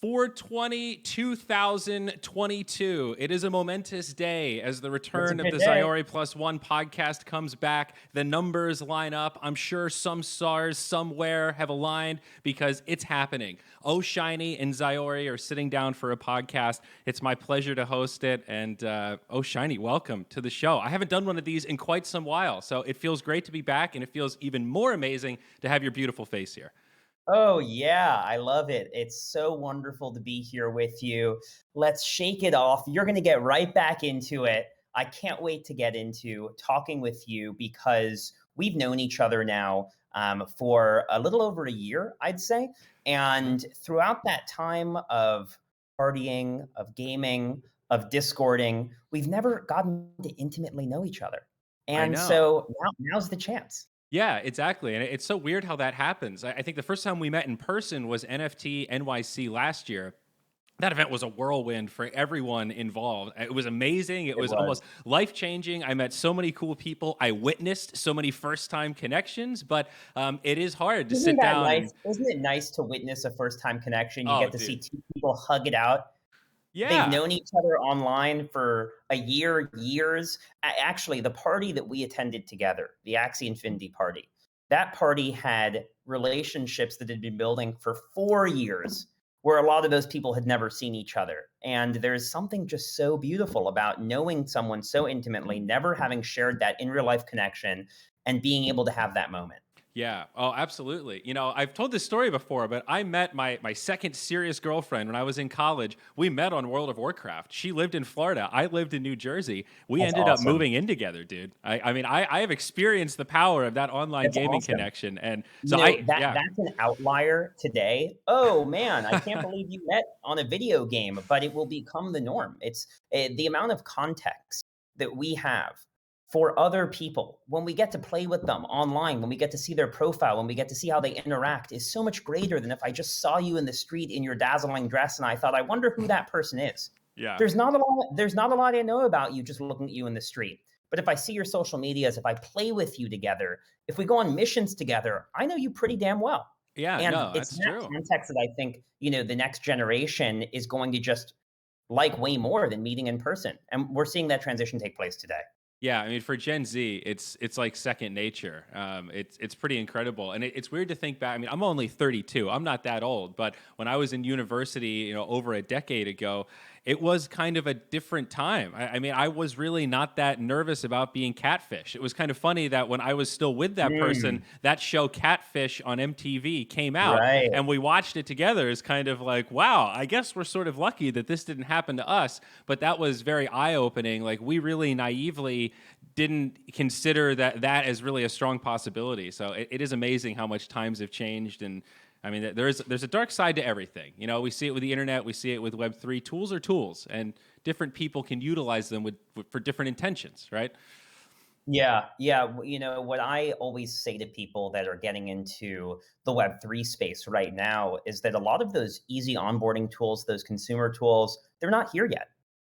420 2022. It is a momentous day as the return of the day. Zyori Plus One podcast comes back. The numbers line up. I'm sure some stars somewhere have aligned because it's happening. OhhShiny and Zyori are sitting down for a podcast. It's my pleasure to host it. And OhhShiny, welcome to the show. I haven't done one of these in quite some while, so it feels great to be back, and it feels even more amazing to have your beautiful face here. Oh, yeah, I love it. It's so wonderful to be here with you. Let's shake it off. You're going to get right back into it. I can't wait to get into talking with you because we've known each other now for a little over a year, I'd say. And throughout that time of partying, of gaming, of Discording, we've never gotten to intimately know each other. And so now's the chance. Yeah, exactly. And it's so weird how that happens. I think the first time we met in person was NFT NYC last year. That event was a whirlwind for everyone involved. It was amazing. It was almost life-changing. I met so many cool people. I witnessed so many first-time connections, but it is hard to sit down. Nice? Isn't it nice to witness a first-time connection? You get to see two people hug it out. Yeah. They've known each other online for a year, years. Actually, the party that we attended together, the Axie Infinity party, that party had relationships that had been building for 4 years, where a lot of those people had never seen each other. And there's something just so beautiful about knowing someone so intimately, never having shared that in real life connection, and being able to have that moment. Yeah. Oh, absolutely. You know, I've told this story before, but I met my second serious girlfriend when I was in college. We met on World of Warcraft. She lived in Florida. I lived in New Jersey. We ended up moving in together, dude. I mean, I have experienced the power of that online gaming connection. And so that's an outlier today. Oh man, I can't believe you met on a video game, but it will become the norm. It's the amount of context that we have for other people when we get to play with them online, when we get to see their profile, when we get to see how they interact, is so much greater than if I just saw you in the street in your dazzling dress and I thought, I wonder who that person is. Yeah. There's not a lot I know about you just looking at you in the street. But if I see your social medias, if I play with you together, if we go on missions together, I know you pretty damn well. Yeah, and no, it's that's true. Context that I think, the next generation is going to just like way more than meeting in person. And we're seeing that transition take place today. Yeah, I mean, for Gen Z, it's like second nature. It's pretty incredible, and it's weird to think back. I mean, I'm only 32. I'm not that old, but when I was in university, over a decade ago, it was kind of a different time. I mean, I was really not that nervous about being catfish. It was kind of funny that when I was still with that person, that show Catfish on MTV came out, and we watched it together. It's kind of like, wow, I guess we're sort of lucky that this didn't happen to us. But that was very eye-opening. Like, we really naively didn't consider that as really a strong possibility. So it is amazing how much times have changed. And I mean, there's a dark side to everything. We see it with the internet, we see it with Web3. Tools are tools, and different people can utilize them for different intentions, right? Yeah. What I always say to people that are getting into the Web3 space right now is that a lot of those easy onboarding tools, those consumer tools, they're not here yet.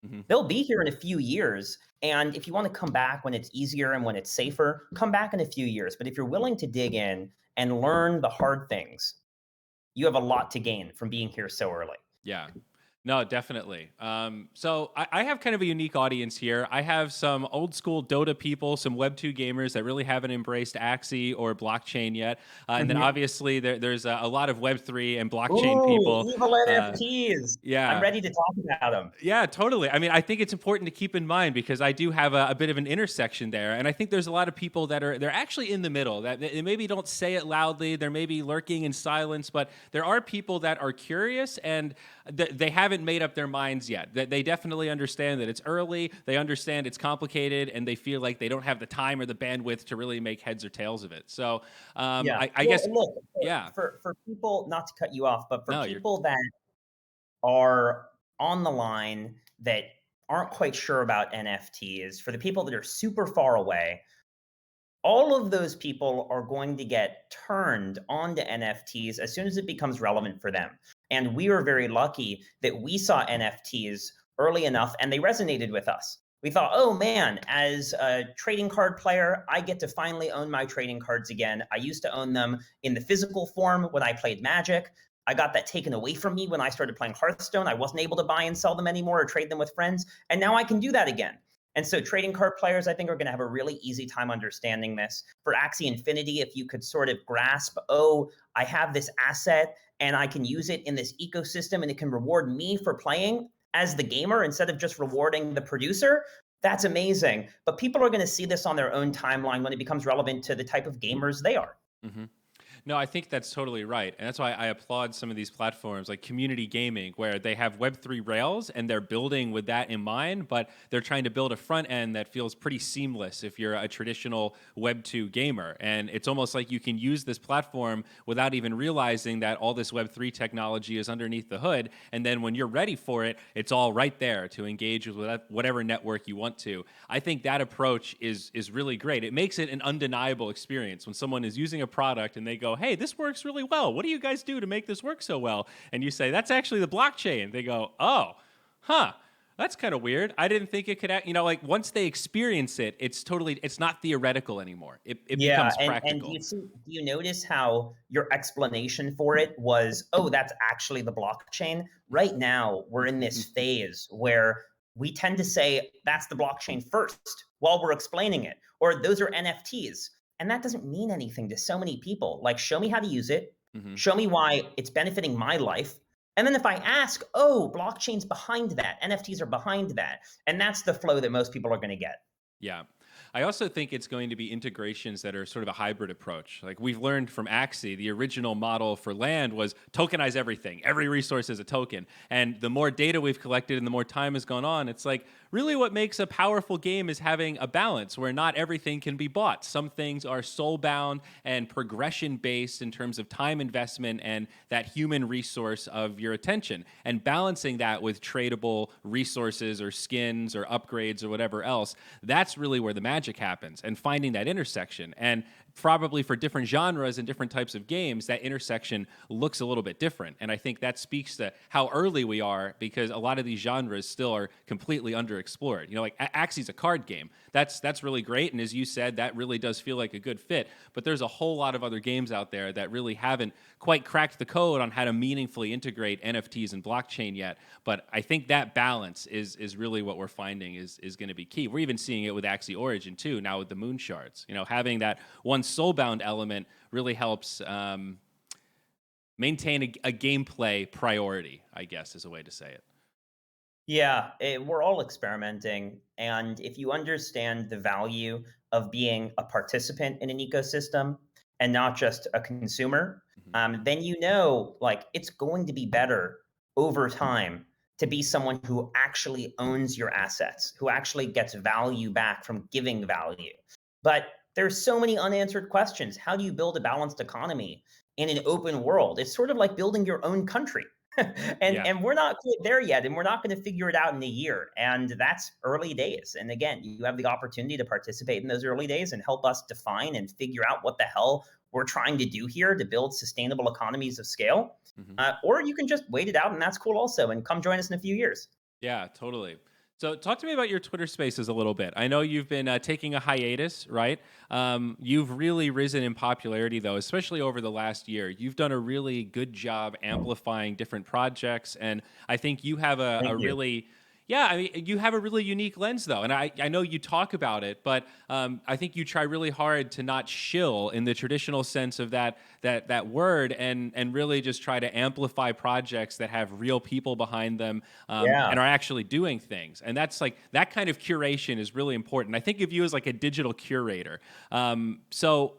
Mm-hmm. They'll be here in a few years. And if you want to come back when it's easier and when it's safer, come back in a few years. But if you're willing to dig in and learn the hard things, you have a lot to gain from being here so early. Yeah. No, definitely. So I have kind of a unique audience here. I have some old school Dota people, some Web2 gamers that really haven't embraced Axie or blockchain yet. And then obviously there's a lot of Web3 and blockchain people. Evil NFTs. Yeah. I'm ready to talk about them. Yeah, totally. I mean, I think it's important to keep in mind because I do have a bit of an intersection there. And I think there's a lot of people that they're actually in the middle, that they maybe don't say it loudly. They're maybe lurking in silence, but there are people that are curious and they haven't made up their minds yet. That they definitely understand that it's early, they understand it's complicated, and they feel like they don't have the time or the bandwidth to really make heads or tails of it. So I guess, look, for people, not to cut you off, but for people that are on the line that aren't quite sure about NFTs, for the people that are super far away, all of those people are going to get turned onto NFTs as soon as it becomes relevant for them. And we were very lucky that we saw NFTs early enough and they resonated with us. We thought, oh man, as a trading card player, I get to finally own my trading cards again. I used to own them in the physical form when I played Magic. I got that taken away from me when I started playing Hearthstone. I wasn't able to buy and sell them anymore or trade them with friends. And now I can do that again. And so trading card players, I think, are going to have a really easy time understanding this. For Axie Infinity, if you could sort of grasp, oh, I have this asset and I can use it in this ecosystem and it can reward me for playing as the gamer instead of just rewarding the producer, that's amazing. But people are going to see this on their own timeline when it becomes relevant to the type of gamers they are. Hmm. No, I think that's totally right. And that's why I applaud some of these platforms like community gaming, where they have Web3 rails and they're building with that in mind, but they're trying to build a front end that feels pretty seamless if you're a traditional Web2 gamer. And it's almost like you can use this platform without even realizing that all this Web3 technology is underneath the hood. And then when you're ready for it, it's all right there to engage with whatever network you want to. I think that approach is really great. It makes it an undeniable experience when someone is using a product and they go, hey, this works really well. What do you guys do to make this work so well? And you say, that's actually the blockchain. They go, oh, huh. That's kind of weird. I didn't think it could, like once they experience it, it's not theoretical anymore. It becomes practical. And do you notice how your explanation for it was, oh, that's actually the blockchain? Right now, we're in this phase where we tend to say that's the blockchain first while we're explaining it, or those are NFTs. And that doesn't mean anything to so many people. Like, show me how to use it, show me why it's benefiting my life. And then if I ask, oh, blockchain's behind that, NFTs are behind that. And that's the flow that most people are going to get. Yeah. I also think it's going to be integrations that are sort of a hybrid approach. Like we've learned from Axie, the original model for land was tokenize everything. Every resource is a token. And the more data we've collected and the more time has gone on, it's like really what makes a powerful game is having a balance where not everything can be bought. Some things are soul-bound and progression-based in terms of time investment and that human resource of your attention. And balancing that with tradable resources or skins or upgrades or whatever else, that's really where the magic happens, and finding that intersection. And probably for different genres and different types of games, that intersection looks a little bit different. And I think that speaks to how early we are, because a lot of these genres still are completely underexplored. Like Axie's a card game. That's really great. And as you said, that really does feel like a good fit. But there's a whole lot of other games out there that really haven't quite cracked the code on how to meaningfully integrate NFTs and blockchain yet. But I think that balance is really what we're finding is going to be key. We're even seeing it with Axie Origin too, now with the moon shards. Having that one soul-bound element really helps maintain a gameplay priority, I guess is a way to say it. Yeah, we're all experimenting. And if you understand the value of being a participant in an ecosystem and not just a consumer, then like it's going to be better over time to be someone who actually owns your assets, who actually gets value back from giving value. But there's so many unanswered questions. How do you build a balanced economy in an open world? It's sort of like building your own country. And we're not quite there yet, and we're not going to figure it out in a year. And that's early days. And again, you have the opportunity to participate in those early days and help us define and figure out what the hell we're trying to do here to build sustainable economies of scale. Or you can just wait it out, and that's cool also, and come join us in a few years. Yeah, totally. So talk to me about your Twitter Spaces a little bit. I know you've been taking a hiatus, right? You've really risen in popularity, though, especially over the last year. You've done a really good job amplifying different projects, and I think you have you have a really unique lens, though. And I know you talk about it, but I think you try really hard to not shill in the traditional sense of that word, and really just try to amplify projects that have real people behind them and are actually doing things. And that's like that kind of curation is really important. I think of you as like a digital curator. So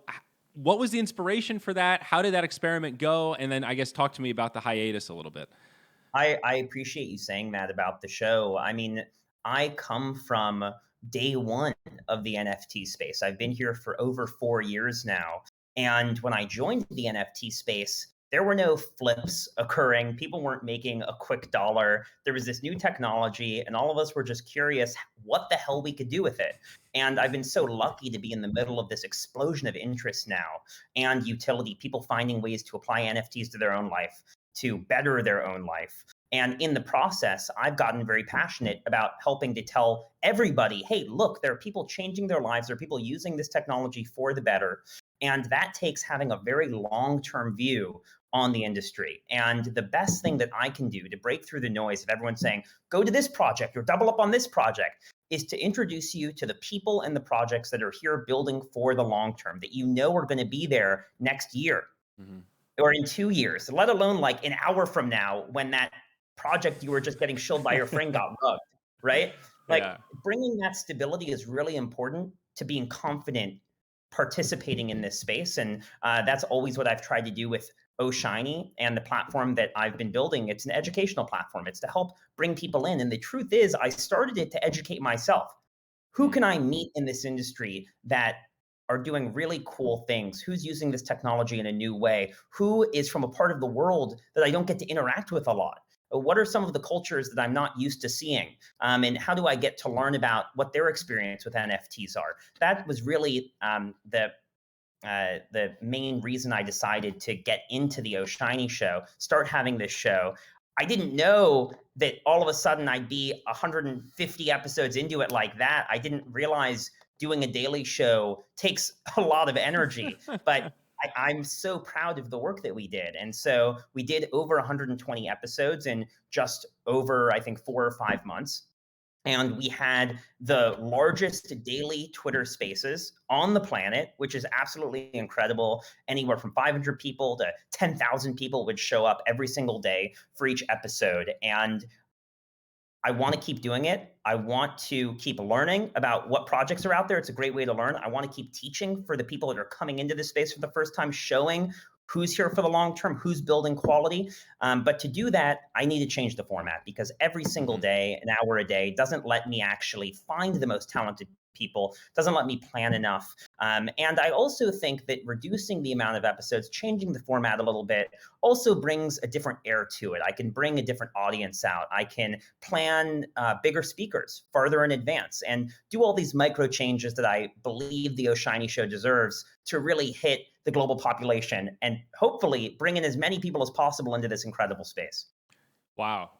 what was the inspiration for that? How did that experiment go? And then I guess talk to me about the hiatus a little bit. I appreciate you saying that about the show. I mean, I come from day one of the NFT space. I've been here for over 4 years now. And when I joined the NFT space, there were no flips occurring. People weren't making a quick dollar. There was this new technology, and all of us were just curious what the hell we could do with it. And I've been so lucky to be in the middle of this explosion of interest now and utility, people finding ways to apply NFTs to their own life, to better their own life. And in the process, I've gotten very passionate about helping to tell everybody, hey, look, there are people changing their lives. There are people using this technology for the better. And that takes having a very long-term view on the industry. And the best thing that I can do to break through the noise of everyone saying, go to this project or double up on this project, is to introduce you to the people and the projects that are here building for the long term, that you know are going to be there next year or in 2 years, let alone like an hour from now when that project you were just getting shilled by your friend got mugged, right? Like Yeah. bringing that stability is really important to being confident participating in this space. And that's always what I've tried to do with OhhShiny and the platform that I've been building. It's an educational platform. It's to help bring people in. And the truth is, I started it to educate myself. Who can I meet in this industry that are doing really cool things? Who's using this technology in a new way? Who is from a part of the world that I don't get to interact with a lot? What are some of the cultures that I'm not used to seeing? And how do I get to learn about what their experience with NFTs are? That was really the main reason I decided to get into the OhhShiny Show, start having this show. I didn't know that all of a sudden I'd be 150 episodes into it like that. I didn't realize doing a daily show takes a lot of energy, but I'm so proud of the work that we did. And so we did over 120 episodes in just over, I think, 4 or 5 months. And we had the largest daily Twitter spaces on the planet, which is absolutely incredible. Anywhere from 500 people to 10,000 people would show up every single day for each episode. And I want to keep doing it. I want to keep learning about what projects are out there. It's a great way to learn. I want to keep teaching for the people that are coming into this space for the first time, showing who's here for the long term, who's building quality. But to do that, I need to change the format because every single day, an hour a day, doesn't let me actually find the most talented people, doesn't let me plan enough. And I also think that reducing the amount of episodes, changing the format a little bit, also brings a different air to it. I can bring a different audience out. I can plan bigger speakers farther in advance and do all these micro changes that I believe the OhhShiny Show deserves to really hit the global population and hopefully bring in as many people as possible into this incredible space. Wow.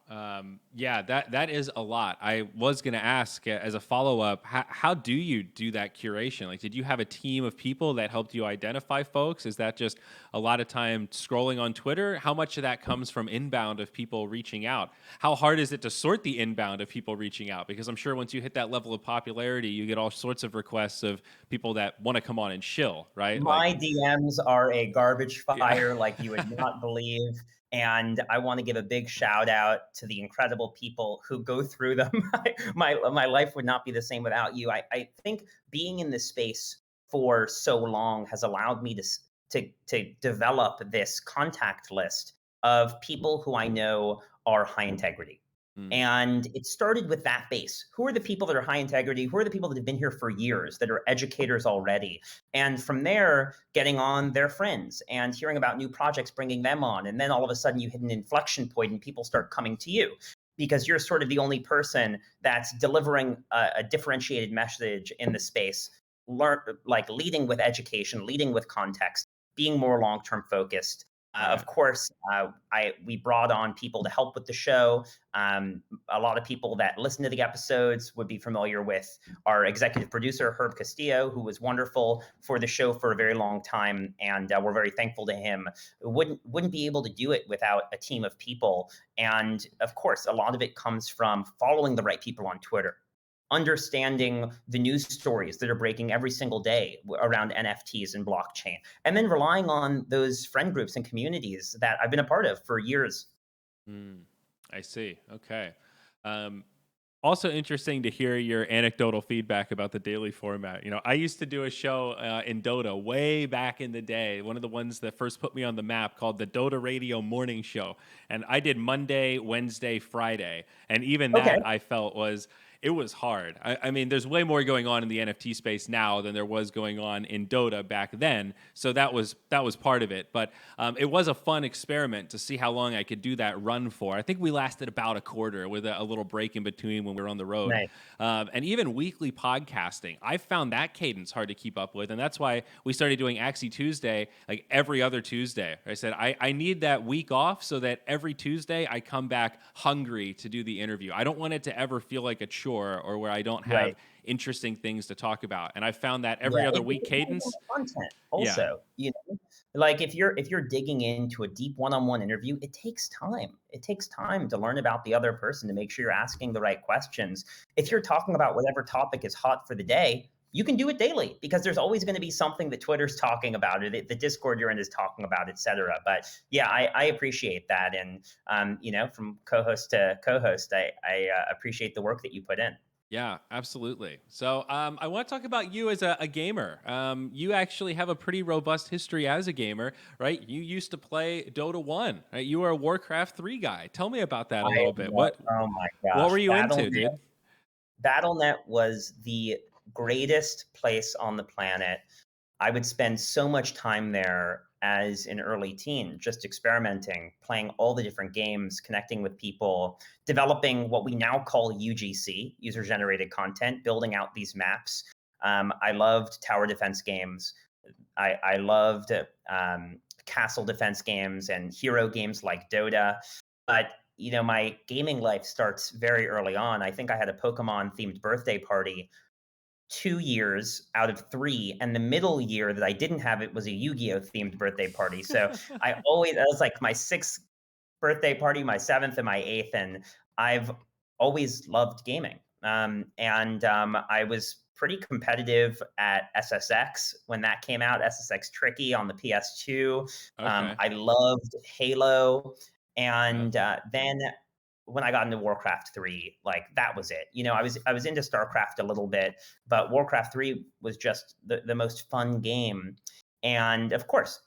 Yeah, that is a lot. I was going to ask as a follow up, how do you do that curation? Like, did you have a team of people that helped you identify folks? Is that just a lot of time scrolling on Twitter? How much of that comes from inbound of people reaching out? How hard is it to sort the inbound of people reaching out? Because I'm sure once you hit that level of popularity, you get all sorts of requests of people that want to come on and shill, right? Like, My DMs are a garbage yeah. fire like you would not believe. And I want to give a big shout out to the incredible people who go through them. My life would not be the same without you. I think being in this space for so long has allowed me to develop this contact list of people who I know are high integrity. Mm. And it started with that base. Who are the people that are high integrity? Who are the people that have been here for years, that are educators already? And from there, getting on their friends and hearing about new projects, bringing them on. And then all of a sudden you hit an inflection point and people start coming to you because you're sort of the only person that's delivering a differentiated message in the space, like leading with education, leading with context, being more long-term focused. Of course, we brought on people to help with the show. A lot of people that listen to the episodes would be familiar with our executive producer, Herb Castillo, who was wonderful for the show for a very long time. And we're very thankful to him. Wouldn't be able to do it without a team of people. And of course, a lot of it comes from following the right people on Twitter, understanding the news stories that are breaking every single day around NFTs and blockchain, and then relying on those friend groups and communities that I've been a part of for years. I see. Okay. Also interesting to hear your anecdotal feedback about the daily format. You know, I used to do a show in Dota way back in the day, one of the ones that first put me on the map, called the Dota Radio Morning Show. And I did Monday, Wednesday, Friday. And even Okay. that I felt it was hard. I mean, there's way more going on in the NFT space now than there was going on in Dota back then. So that was part of it. But it was a fun experiment to see how long I could do that run for. I think we lasted about a quarter with a little break in between when we were on the road. Nice. And even weekly podcasting, I found that cadence hard to keep up with. And that's why we started doing Axie Tuesday like every other Tuesday. I said, I need that week off so that every Tuesday I come back hungry to do the interview. I don't want it to ever feel like a chore mature or where I don't have Right. interesting things to talk about. And I found that Yeah, every other it week depends on cadence. the content Yeah. also, you know? Like, if you're digging into a deep one-on-one interview, it takes time. It takes time to learn about the other person, to make sure you're asking the right questions. If you're talking about whatever topic is hot for the day, you can do it daily because there's always gonna be something that Twitter's talking about or the Discord you're in is talking about, et cetera. But, yeah, I appreciate that, and, you know, from co-host to co-host, I appreciate the work that you put in. Yeah, absolutely. So I want to talk about you as a gamer. You actually have a pretty robust history as a gamer, right? You used to play Dota 1, right? You were a Warcraft 3 guy. Tell me about that a I little bit. love Oh my What gosh, were you into, dude? BattleNet was the greatest place on the planet. I would spend so much time there as an early teen, just experimenting, playing all the different games, connecting with people, developing what we now call UGC, user generated content, building out these maps. I loved tower defense games. I loved castle defense games and hero games like Dota. But you know, my gaming life starts very early on. I think I had a Pokemon themed birthday party 2 years out of three, and the middle year that I didn't have it was a Yu-Gi-Oh themed birthday party. So that was like my sixth birthday party, my seventh, and my eighth, and I've always loved gaming. I was pretty competitive at SSX when that came out, SSX Tricky on the PS2. Okay. I loved Halo, Yeah. and then when I got into Warcraft 3, like that was it. You know, I was into StarCraft a little bit, but Warcraft 3 was just the most fun game. And of course,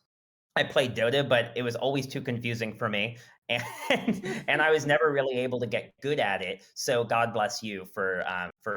I played Dota, but it was always too confusing for me. And and I was never really able to get good at it. So God bless you for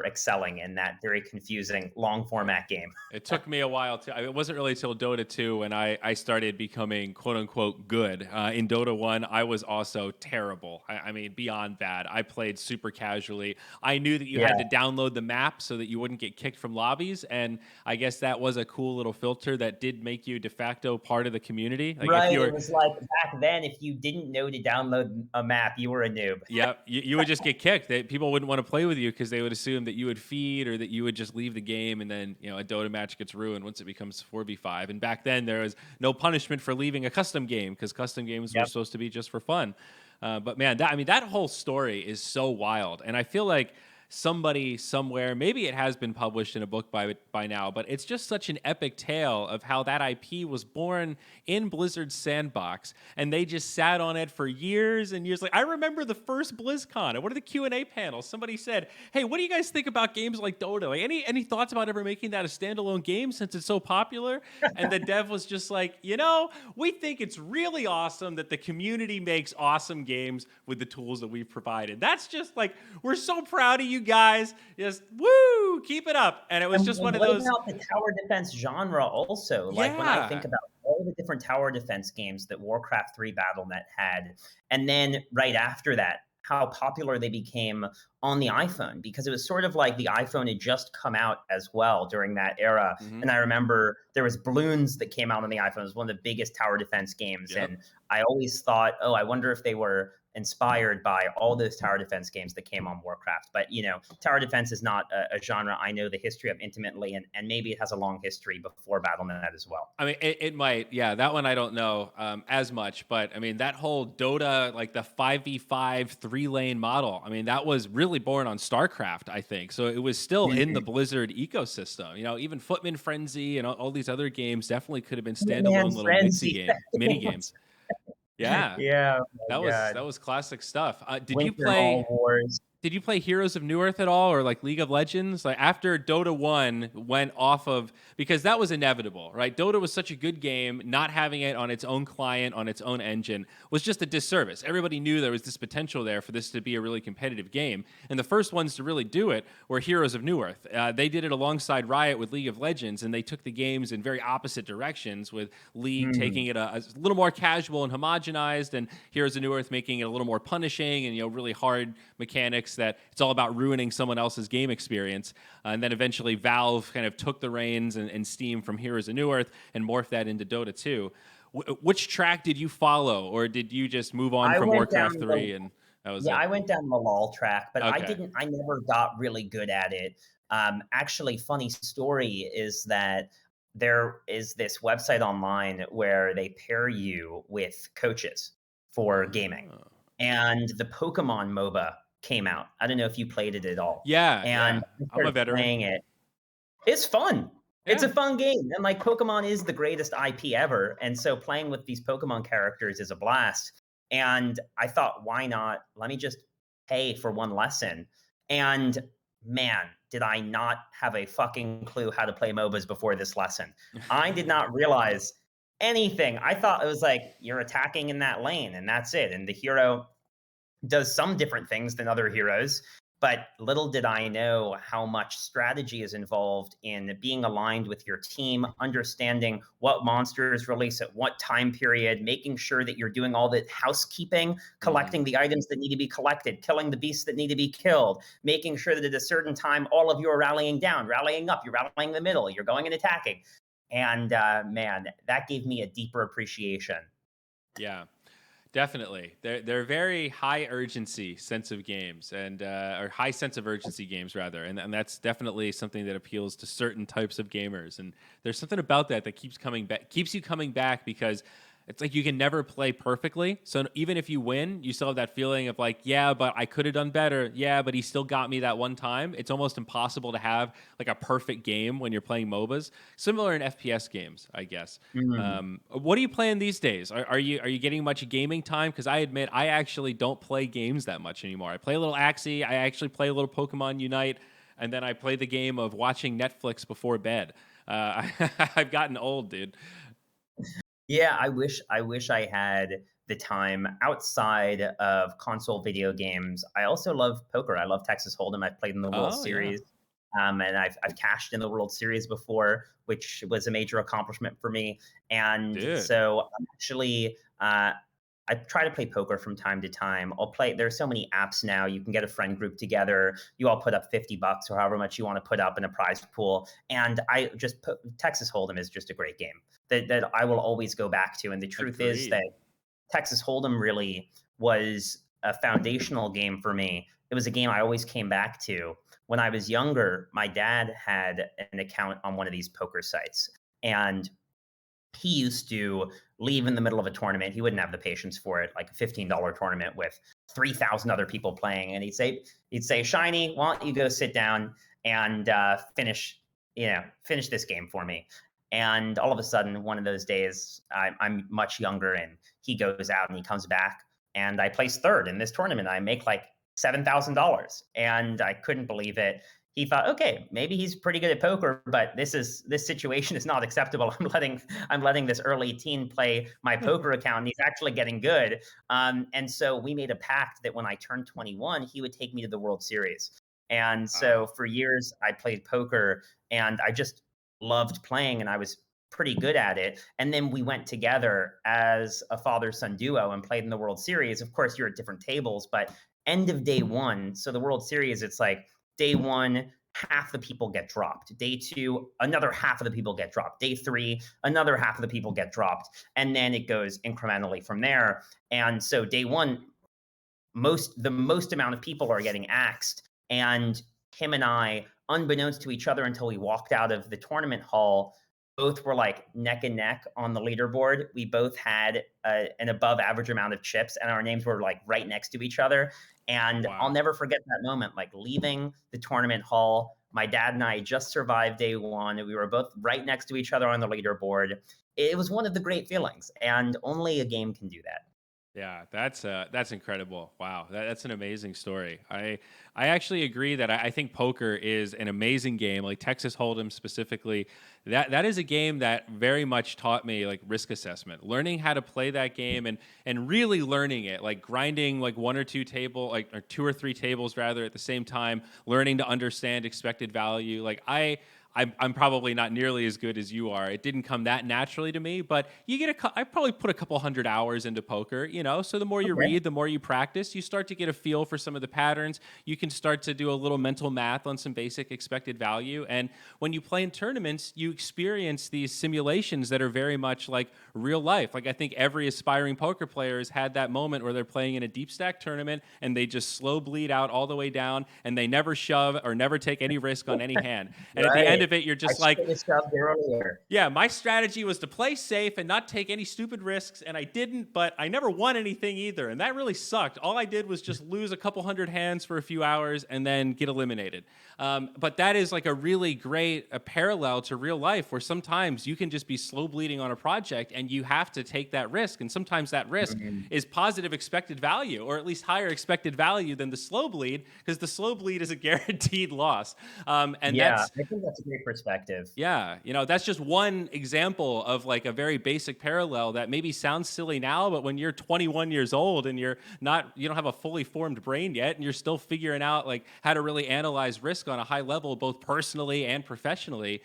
excelling in that very confusing long format game. It took me a while to. It wasn't really till Dota 2 when I started becoming quote unquote good. In Dota 1, I was also terrible. I mean, beyond bad. I played super casually. I knew that you Yeah. had to download the map so that you wouldn't get kicked from lobbies, and I guess that was a cool little filter that did make you de facto part of the community. Like if Right. you It were, was like back then, if you didn't know to download a map, you were a noob. yeah, you would just get kicked. People wouldn't want to play with you because they would assume that you would feed or that you would just leave the game, and then a Dota match gets ruined once it becomes 4v5. And back then there was no punishment for leaving a custom game because custom games were Yep. supposed to be just for fun. But man, I mean that whole story is so wild, and I feel like somebody somewhere, maybe it has been published in a book by now, but it's just such an epic tale of how that IP was born in Blizzard's sandbox, and they just sat on it for years and years. Like I remember the first BlizzCon, and one of the Q&A panels, somebody said, "Hey, what do you guys think about games like Dota? Like any thoughts about ever making that a standalone game since it's so popular?" And the dev was just like, we think it's really awesome that the community makes awesome games with the tools that we've provided. That's just like, we're so proud of you guys. Just woo, keep it up. And it was just one of What those. about the tower defense genre also? Like when I think Yeah. about all the different tower defense games that Warcraft 3 BattleNet had, and then right after that, how popular they became on the iPhone, because it was sort of like the iPhone had just come out as well during that era. Hmm. And I remember there was Bloons that came out on the iPhone. It was one of the biggest tower defense games. Yep. And I always thought, oh, I wonder if they were inspired by all those tower defense games that came on Warcraft. But, tower defense is not a genre I know the history of intimately, and maybe it has a long history before BattleNet as well. I mean, it might. Yeah, that one I don't know as much, but I mean, that whole Dota, like the 5v5 3-lane model, I mean, that was really born on StarCraft, I think. So it was still in the Blizzard ecosystem. Even Footman Frenzy and all these other games definitely could have been Man, standalone little Frenzy. mini games. Yeah, Yeah, oh my that God. was classic stuff. Winter Hall Wars. Did you play Heroes of Newerth at all, or like League of Legends? Like after Dota 1 went off of, because that was inevitable, right? Dota was such a good game, not having it on its own client, on its own engine, was just a disservice. Everybody knew there was this potential there for this to be a really competitive game. And the first ones to really do it were Heroes of Newerth. They did it alongside Riot with League of Legends, and they took the games in very opposite directions, with League taking it a little more casual and homogenized, and Heroes of Newerth making it a little more punishing and really hard mechanics that it's all about ruining someone else's game experience. And then eventually Valve kind of took the reins and Steam from Heroes of Newerth and morphed that into Dota 2. Which track did you follow, or did you just move on I from went down Warcraft 3? That was Yeah, it. I went down the lol track, but Okay. I never got really good at it. Actually, funny story is that there is this website online where they pair you with coaches for gaming. Oh. And the Pokemon MOBA came out. I don't know if you played it at all. Yeah, And yeah. I I'm a started veteran. playing it. It's fun. It's Yeah. a fun game, and, like, Pokemon is the greatest IP ever, and so playing with these Pokemon characters is a blast, and I thought, "Why not? Let me just pay for 1 lesson," and, man, did I not have a fucking clue how to play MOBAs before this lesson. I did not realize anything. I thought it was like, you're attacking in that lane, and that's it, and the hero does some different things than other heroes. But little did I know how much strategy is involved in being aligned with your team, understanding what monsters release at what time period, making sure that you're doing all the housekeeping, Mhm. collecting the items that need to be collected, killing the beasts that need to be killed, making sure that at a certain time, all of you are rallying down, rallying up, you're rallying in the middle, you're going and attacking. And man, that gave me a deeper appreciation. Yeah. Definitely, they're very high urgency sense of games, and or high sense of urgency games rather, and that's definitely something that appeals to certain types of gamers. And there's something about that that keeps you coming back because it's like you can never play perfectly. So even if you win, you still have that feeling of like, yeah, but I could have done better. Yeah, but he still got me that one time. It's almost impossible to have like a perfect game when you're playing MOBAs. Similar in FPS games, I guess. Mm. What are you playing these days? Are you getting much gaming time? Because I admit I actually don't play games that much anymore. I play a little Axie. I actually play a little Pokemon Unite, and then I play the game of watching Netflix before bed. I've gotten old, dude. Yeah, I wish I had the time outside of console video games. I also love poker. I love Texas Hold'em. I've played in the World Oh yeah, Series, and I've cashed in the World Series before, which was a major accomplishment for me. And dude. so I'm actually I try to play poker from time to time. I'll play. There's so many apps now. You can get a friend group together. You all put up $50 or however much you want to put up in a prize pool, and I just put Texas Hold'em is just a great game that I will always go back to. And the truth is Agreed. that Texas Hold'em really was a foundational game for me. It was a game I always came back to. When I was younger, my dad had an account on one of these poker sites, and he used to leave in the middle of a tournament. He wouldn't have the patience for it, like a $15 tournament with 3,000 other people playing. And he'd say, Shiny, why don't you go sit down and finish this game for me? And all of a sudden, one of those days, I'm much younger, and he goes out and he comes back, and I place third in this tournament. I make like $7,000, and I couldn't believe it. He thought, okay, maybe he's pretty good at poker, but this situation is not acceptable. I'm letting this early teen play my poker account, and he's actually getting good. And so we made a pact that when I turned 21, he would take me to the World Series. And so Wow. for years, I played poker, and I just loved playing, and I was pretty good at it. And then we went together as a father son duo and played in the World Series. Of course, you're at different tables, but end of day one, so the World Series, it's like day one, half the people get dropped. Day two, another half of the people get dropped. Day three, another half of the people get dropped. And then it goes incrementally from there. And so day one, the most amount of people are getting axed. And him and I, unbeknownst to each other until we walked out of the tournament hall, both were like neck and neck on the leaderboard. We both had an above average amount of chips, and our names were like right next to each other. And I'll Wow. never forget that moment, like leaving the tournament hall. My dad and I just survived day one, and we were both right next to each other on the leaderboard. It was one of the great feelings, and only a game can do that. Yeah, that's incredible. Wow, that's an amazing story. I actually agree that I think poker is an amazing game. Like Texas Hold'em specifically, that is a game that very much taught me like risk assessment, learning how to play that game and really learning it, like grinding like one or two table, like or two or three tables rather at the same time, learning to understand expected value. Like I'm probably not nearly as good as you are. It didn't come that naturally to me, but I probably put a couple hundred hours into poker, you know. So the more you Okay. read, the more you practice, you start to get a feel for some of the patterns. You can start to do a little mental math on some basic expected value. And when you play in tournaments, you experience these simulations that are very much like real life. Like I think every aspiring poker player has had that moment where they're playing in a deep stack tournament and they just slow bleed out all the way down and they never shove or never take any risk on any hand. And at the end Right. of it, you're I just like, should have shoved earlier. yeah, my strategy was to play safe and not take any stupid risks, and I didn't, but I never won anything either, and that really sucked. All I did was just lose a couple hundred hands for a few hours and then get eliminated. But that is like a really great parallel to real life, where sometimes you can just be slow bleeding on a project and you have to take that risk, and sometimes that risk Mhm. is positive expected value, or at least higher expected value than the slow bleed, because the slow bleed is a guaranteed loss. And Yeah, that's I think that's a great perspective. yeah, you know, that's just one example of like a very basic parallel that maybe sounds silly now, but when you're 21 years old and you don't have a fully formed brain yet, and you're still figuring out like how to really analyze risk on a high level, both personally and professionally,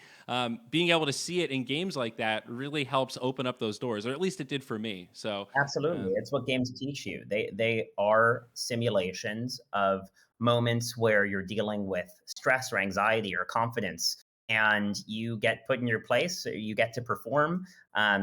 being able to see it in games like that really helps open up those doors, or at least it did for me. So, Absolutely. um, It's what games teach you. They are simulations of moments where you're dealing with stress or anxiety or confidence, and you get put in your place, you get to perform,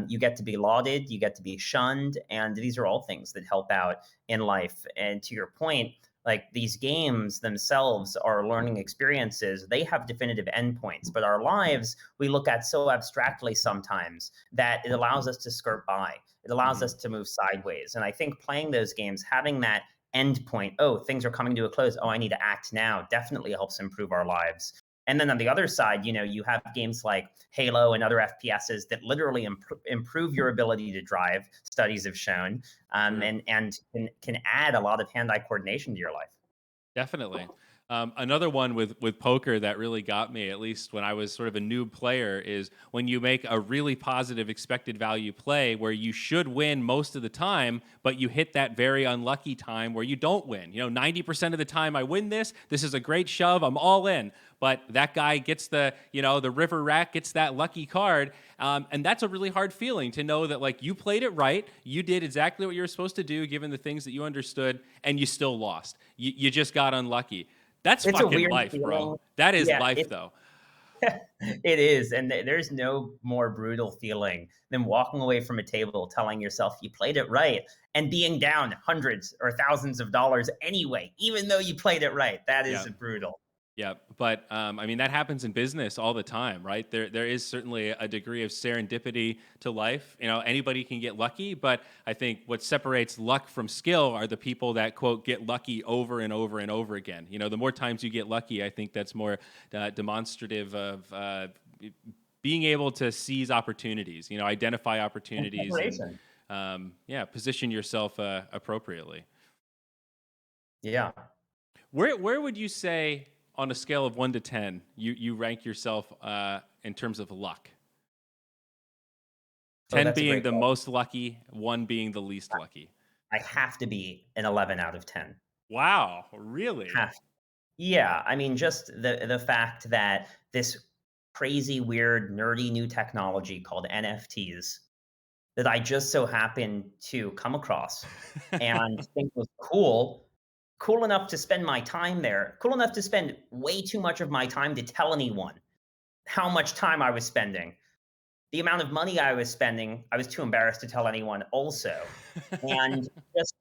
you get to be lauded, you get to be shunned, and these are all things that help out in life. And to your point, like these games themselves are learning experiences. They have definitive endpoints, but our lives we look at so abstractly sometimes that it allows us to skirt by. It allows mhm. us to move sideways. And I think playing those games, having that end point, oh, things are coming to a close. Oh, I need to act now, definitely helps improve our lives. And then on the other side, you have games like Halo and other FPSs that literally improve your ability to drive. Studies have shown, True. and can add a lot of hand-eye coordination to your life. Definitely. Another one with poker that really got me, at least when I was sort of a noob player, is when you make a really positive expected value play where you should win most of the time, but you hit that very unlucky time where you don't win. You know, 90% of the time I win this. This is a great shove. I'm all in. But that guy gets the river rat gets that lucky card. And that's a really hard feeling to know that like you played it right. You did exactly what you were supposed to do, given the things that you understood, and you still lost. You just got unlucky. That's It's a fucking weird life, bro. feeling. That is Yeah, life, though. it is, and there's no more brutal feeling than walking away from a table telling yourself you played it right and being down hundreds or thousands of dollars anyway, even though you played it right. That Yeah. is brutal. Yeah, but I mean that happens in business all the time, right? There is certainly a degree of serendipity to life. You know, anybody can get lucky, but I think what separates luck from skill are the people that quote get lucky over and over and over again. You know, the more times you get lucky, I think that's more demonstrative of being able to seize opportunities. You know, identify And opportunities and preparation. yeah, position yourself appropriately. Yeah. Where would you say on a scale of 1 to 10 you rank yourself in terms of luck? Oh, 10 that's a being great the question. most lucky, 1 being the least lucky. I have to be an 11 out of 10. Wow, really? Have Yeah, I mean, just the fact that this crazy, weird, nerdy new technology called NFTs that I just so happened to come across and think was cool enough to spend my time there, cool enough to spend way too much of my time to tell anyone how much time I was spending. The amount of money I was spending, I was too embarrassed to tell anyone also. And just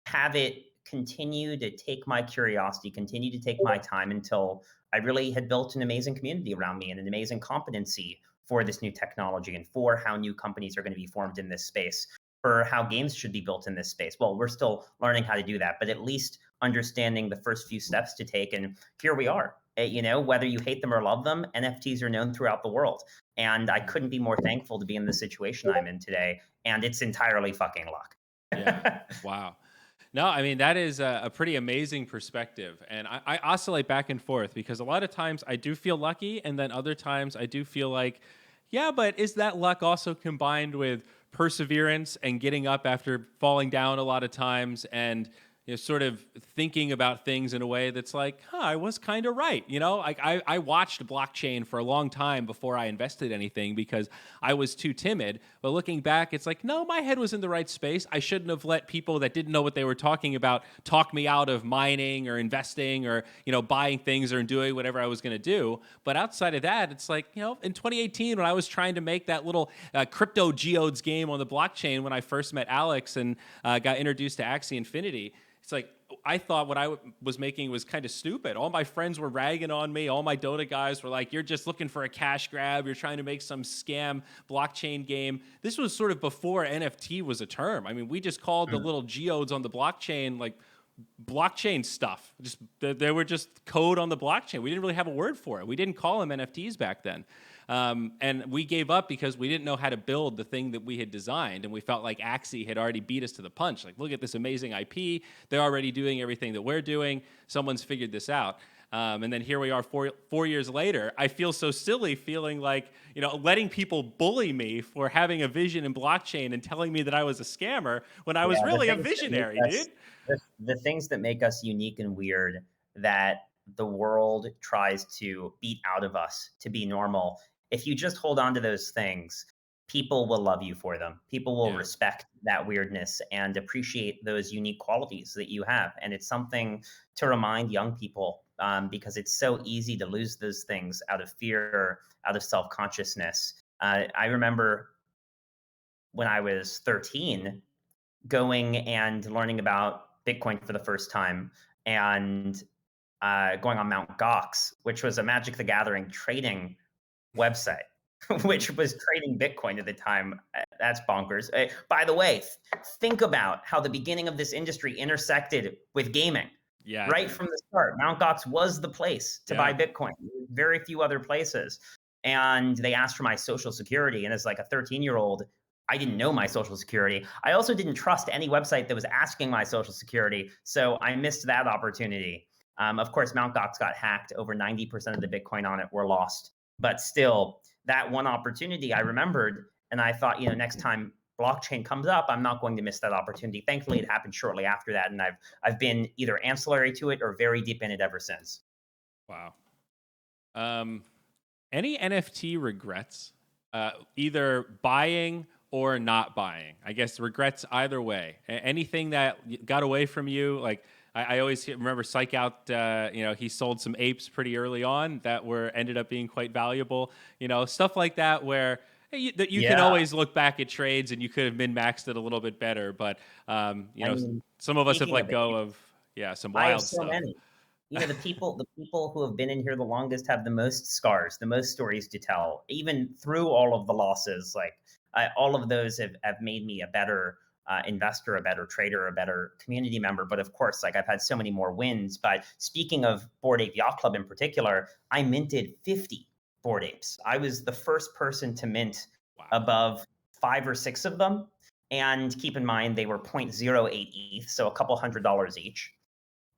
have it continue to take my curiosity, continue to take my time until I really had built an amazing community around me and an amazing competency for this new technology and for how new companies are going to be formed in this space, for how games should be built in this space. Well, we're still learning how to do that, but at least understanding the first few steps to take. And here we are. Whether you hate them or love them, NFTs are known throughout the world. And I couldn't be more thankful to be in the situation I'm in today. And it's entirely fucking luck. Yeah. Wow. No, I mean, that is a pretty amazing perspective. And I oscillate back and forth because a lot of times I do feel lucky. And then other times I do feel like, yeah, but is that luck also combined with perseverance and getting up after falling down a lot of times and sort of thinking about things in a way that's like, I was kind of right. Like I watched blockchain for a long time before I invested anything because I was too timid. But looking back, it's like, no, my head was in the right space. I shouldn't have let people that didn't know what they were talking about talk me out of mining or investing or, buying things or doing whatever I was going to do. But outside of that, it's like, in 2018, when I was trying to make that little crypto geodes game on the blockchain when I first met Alex and got introduced to Axie Infinity, it's like, I thought what I was making was kind of stupid. All my friends were ragging on me. All my Dota guys were like, you're just looking for a cash grab. You're trying to make some scam blockchain game. This was sort of before NFT was a term. I mean, we just called the little geodes on the blockchain like blockchain stuff. Just they were just code on the blockchain. We didn't really have a word for it. We didn't call them NFTs back then. And we gave up because we didn't know how to build the thing that we had designed. And we felt like Axie had already beat us to the punch. Like, look at this amazing IP. They're already doing everything that we're doing. Someone's figured this out. And then here we are 4 years later. I feel so silly feeling like, letting people bully me for having a vision in blockchain and telling me that I was a scammer when I was really a visionary, dude. The things that make us unique and weird that the world tries to beat out of us to be normal. If you just hold on to those things, people will love you for them. People will respect that weirdness and appreciate those unique qualities that you have. And it's something to remind young people because it's so easy to lose those things out of fear, out of self-consciousness. I remember when I was 13, going and learning about Bitcoin for the first time and going on Mt. Gox, which was a Magic the Gathering trading website, which was trading Bitcoin at the time. That's bonkers. By the way, think about how the beginning of this industry intersected with gaming. Yeah. Right from the start, Mt. Gox was the place to buy Bitcoin. Very few other places. And they asked for my social security. And as like a 13-year-old, I didn't know my social security. I also didn't trust any website that was asking my social security. So I missed that opportunity. Of course, Mt. Gox got hacked. Over 90% of the Bitcoin on it were lost. But still, that one opportunity I remembered, and I thought, next time blockchain comes up, I'm not going to miss that opportunity. Thankfully, it happened shortly after that, and I've been either ancillary to it or very deep in it ever since. Wow. Any NFT regrets, either buying or not buying? I guess regrets either way. Anything that got away from you, like. I always remember Psych Out, he sold some apes pretty early on that ended up being quite valuable. Stuff like that where you can always look back at trades and you could have min-maxed it a little bit better. But, some of us have let go of some wild stuff. I have so many. The people who have been in here the longest have the most scars, the most stories to tell. Even through all of the losses, all of those have made me a better investor, a better trader, a better community member. But of course, I've had so many more wins. But speaking of Bored Ape Yacht Club in particular, I minted 50 Bored Apes. I was the first person to mint above 5 or 6 of them. And keep in mind, they were 0.08 ETH, so a couple $100 each.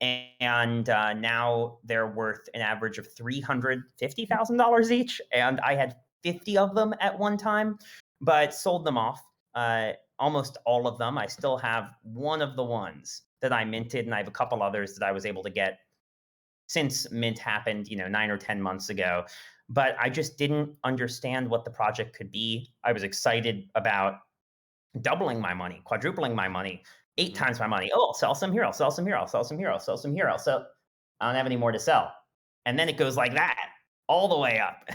And now they're worth an average of $350,000 each. And I had 50 of them at one time, but sold them off. Almost all of them. I still have one of the ones that I minted, and I have a couple others that I was able to get since mint happened, 9 or 10 months ago. But I just didn't understand what the project could be. I was excited about doubling my money, quadrupling my money, 8 times my money. Oh, I'll sell some here. I'll sell some here. I'll sell some here. I'll sell some here. I don't have any more to sell. And then it goes like that all the way up,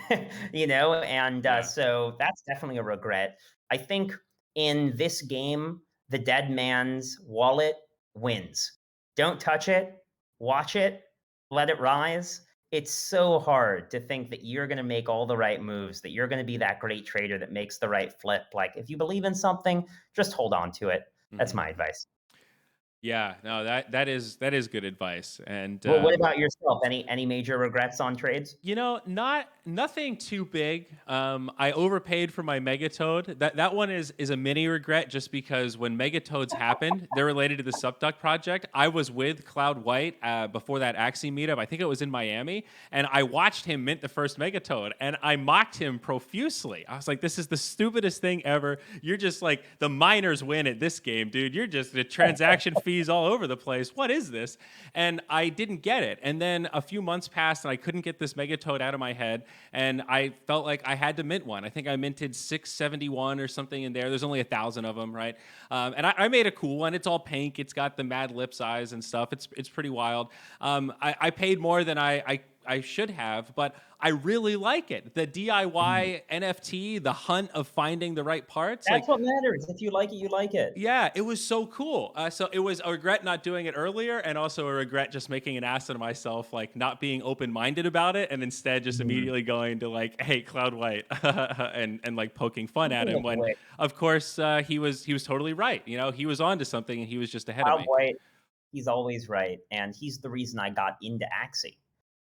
so that's definitely a regret. I think in this game, the dead man's wallet wins. Don't touch it, watch it, let it rise. It's so hard to think that you're going to make all the right moves, that you're going to be that great trader that makes the right flip. If you believe in something, just hold on to it. That's my advice. Yeah, no, that is good advice. And well, what about yourself? Any major regrets on trades? Nothing too big. I overpaid for my Megatoad. That one is a mini regret just because when Megatoads happened, they're related to the Subduct project. I was with Cloud White before that Axie meetup. I think it was in Miami, and I watched him mint the first Megatoad, and I mocked him profusely. I was like, "This is the stupidest thing ever. You're just like the miners win at this game, dude. You're just a transaction fee fees all over the place. What is this? And I didn't get it. And then a few months passed and I couldn't get this Megatoad out of my head. And I felt like I had to mint one. I think I minted 671 or something in there. There's only 1,000 of them, right? And I made a cool one. It's all pink. It's got the Mad Lips eyes and stuff. It's pretty wild. I paid more than I should have, but I really like it. The DIY NFT, the hunt of finding the right parts. That's what matters. If you like it, you like it. Yeah, it was so cool. So it was a regret not doing it earlier, and also a regret just making an ass of myself, like not being open-minded about it, and instead just immediately going to like, hey, Cloud White, and like poking fun at him. When, of course, he was totally right. You know, he was onto something, and he was just ahead of me. Cloud White, he's always right, and he's the reason I got into Axie.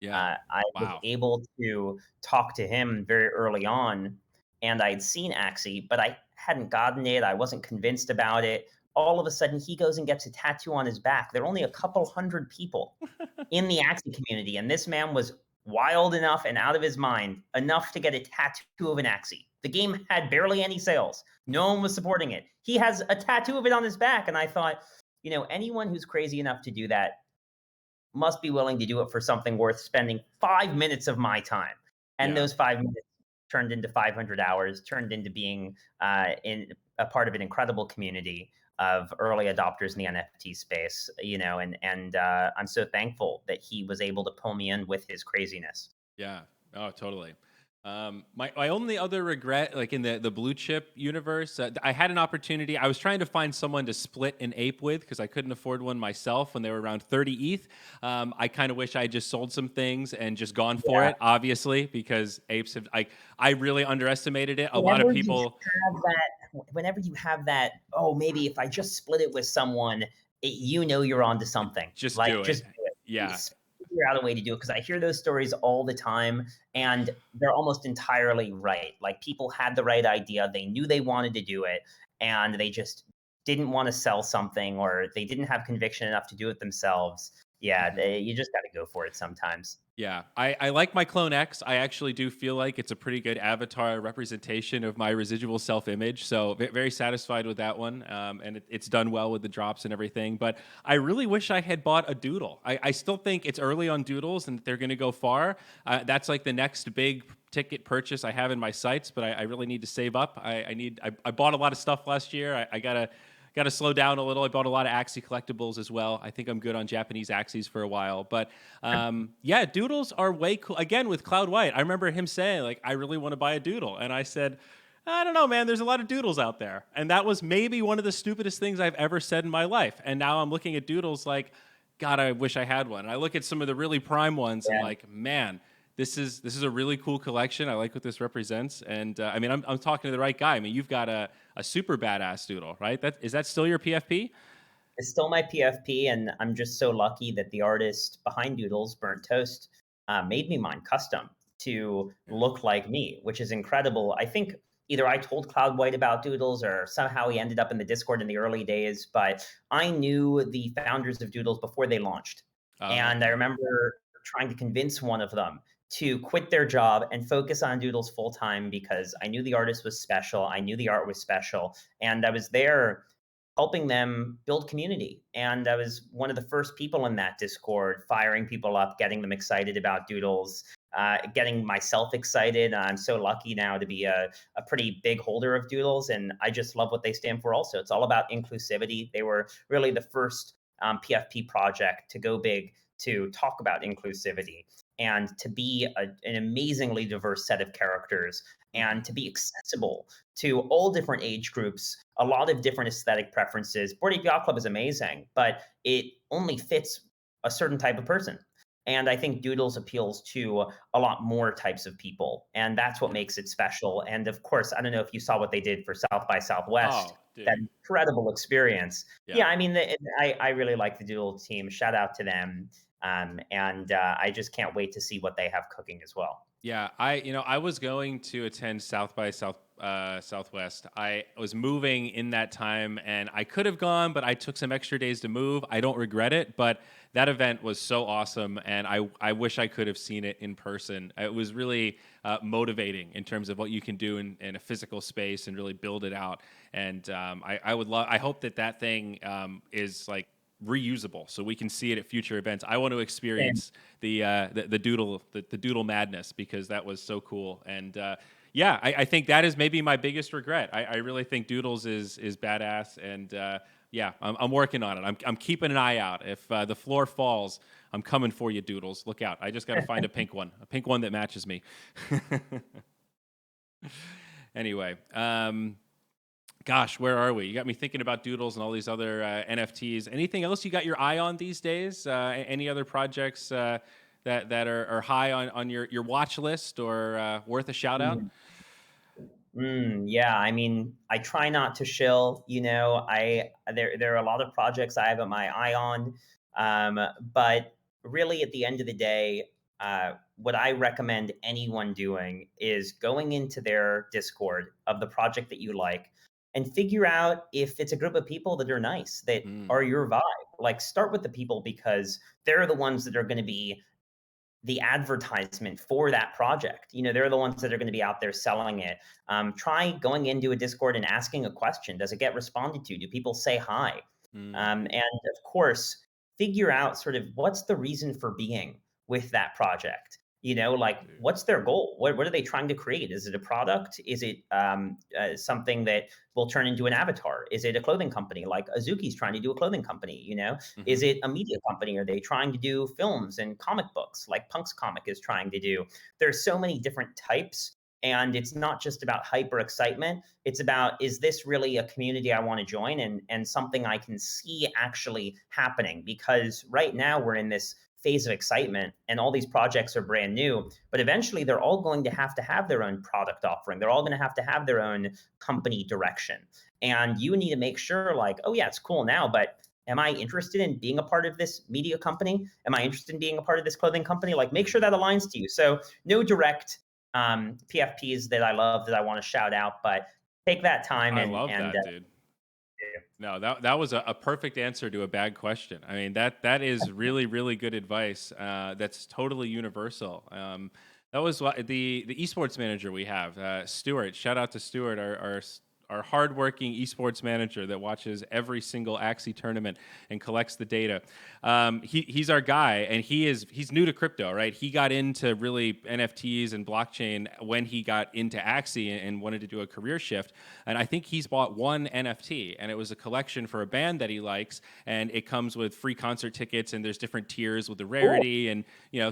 Yeah, I was able to talk to him very early on, and I'd seen Axie, but I hadn't gotten it. I wasn't convinced about it. All of a sudden, he goes and gets a tattoo on his back. There are only a couple hundred people in the Axie community, and this man was wild enough and out of his mind enough to get a tattoo of an Axie. The game had barely any sales. No one was supporting it. He has a tattoo of it on his back, and I thought, you know, anyone who's crazy enough to do that must be willing to do it for something worth spending 5 minutes of my time. And those 5 minutes turned into 500 hours, turned into being in a part of an incredible community of early adopters in the NFT space, you know, and I'm so thankful that he was able to pull me in with his craziness. Yeah. Oh, totally. My only other regret, like in the blue chip universe, I had an opportunity. I was trying to find someone to split an ape with because I couldn't afford one myself when they were around 30 ETH. I kind of wish I had just sold some things and just gone for it, obviously, because apes have, I really underestimated it. A lot of people. Whenever you have that, oh, maybe if I just split it with someone, you know you're onto something. Just like, do it. Just do it. Yeah. Please figure out a way to do it, because I hear those stories all the time, and they're almost entirely right. Like, people had the right idea, they knew they wanted to do it, and they just didn't want to sell something, or they didn't have conviction enough to do it themselves. Yeah, you just got to go for it sometimes. Yeah, I like my Clone X. I actually do feel like it's a pretty good avatar representation of my residual self-image. So very satisfied with that one. And it's done well with the drops and everything. But I really wish I had bought a doodle. I still think it's early on doodles and they're going to go far. That's like the next big ticket purchase I have in my sights. But I really need to save up. I bought a lot of stuff last year. I got to slow down a little. I bought a lot of Axie collectibles as well. I think I'm good on Japanese Axies for a while. But yeah, doodles are way cool. Again, with Cloud White, I remember him saying, like, I really want to buy a doodle. And I said, I don't know, man. There's a lot of doodles out there. And that was maybe one of the stupidest things I've ever said in my life. And now I'm looking at doodles like, God, I wish I had one. And I look at some of the really prime ones and like, man, this is a really cool collection. I like what this represents. And I mean, I'm talking to the right guy. I mean, you've got a super badass doodle, right? Is that still your PFP? It's still my PFP, and I'm just so lucky that the artist behind Doodles, Burnt Toast, made me mine custom to look like me, which is incredible. I think either I told Cloud White about Doodles or somehow he ended up in the Discord in the early days, but I knew the founders of Doodles before they launched. And I remember trying to convince one of them to quit their job and focus on Doodles full time, because I knew the artist was special. I knew the art was special. And I was there helping them build community. And I was one of the first people in that Discord, firing people up, getting them excited about Doodles, getting myself excited. I'm so lucky now to be a pretty big holder of Doodles. And I just love what they stand for also. It's all about inclusivity. They were really the first PFP project to go big, to talk about inclusivity, and to be an amazingly diverse set of characters, and to be accessible to all different age groups, a lot of different aesthetic preferences. Board Ape Yacht Club is amazing, but it only fits a certain type of person. And I think Doodles appeals to a lot more types of people, and that's what makes it special. And of course, I don't know if you saw what they did for South by Southwest, that incredible experience. Yeah, I mean, I really like the Doodle team. Shout out to them. And I just can't wait to see what they have cooking as well. Yeah, I was going to attend South by Southwest. I was moving in that time, and I could have gone, but I took some extra days to move. I don't regret it, but that event was so awesome, and I wish I could have seen it in person. It was really motivating in terms of what you can do in a physical space and really build it out. And I hope that thing is like reusable, so we can see it at future events. I want to experience the doodle madness, because that was so cool. And yeah, I think that is maybe my biggest regret. I really think Doodles is badass, and yeah, I'm working on it. I'm keeping an eye out. If the floor falls, I'm coming for you, Doodles. Look out! I just got to find a pink one that matches me. Anyway, gosh, where are we? You got me thinking about Doodles and all these other NFTs. Anything else you got your eye on these days? Any other projects that are high on your watch list, or worth a shout out? Yeah, I mean, I try not to shill. There are a lot of projects I have my eye on, but really, at the end of the day, what I recommend anyone doing is going into their Discord of the project that you like, and figure out if it's a group of people that are nice, that Mm, are your vibe. Like, start with the people, because they're the ones that are going to be the advertisement for that project. They're the ones that are going to be out there selling it. Try going into a Discord and asking a question. Does it get responded to? Do people say hi? mm, And of course, figure out sort of what's the reason for being with that project. Like, dude. what's their goal? What are they trying to create? Is it a product? Is it something that will turn into an avatar? Is it a clothing company like Azuki's trying to do a clothing company? Mm-hmm. Is it a media company? Are they trying to do films and comic books like Punk's Comic is trying to do? There's so many different types. And it's not just about hype or excitement. It's about, is this really a community I want to join, and something I can see actually happening? Because right now we're in this phase of excitement and all these projects are brand new, but eventually they're all going to have their own product offering. They're all going to have their own company direction. And you need to make sure, like, oh yeah, it's cool now, but am I interested in being a part of this media company? Am I interested in being a part of this clothing company? Like, make sure that aligns to you. So no direct PFPs that I love that I want to shout out, but take that time I and love that, dude. No, that was a perfect answer to a bad question. I mean, that is really good advice. That's totally universal. That was the esports manager we have, Stuart. Shout out to Stuart, our hardworking esports manager that watches every single Axie tournament and collects the data. He's our guy, and he's new to crypto, right? He got into really NFTs and blockchain when he got into Axie and wanted to do a career shift. And I think he's bought one NFT, and it was a collection for a band that he likes, and it comes with free concert tickets, and there's different tiers with the rarity, and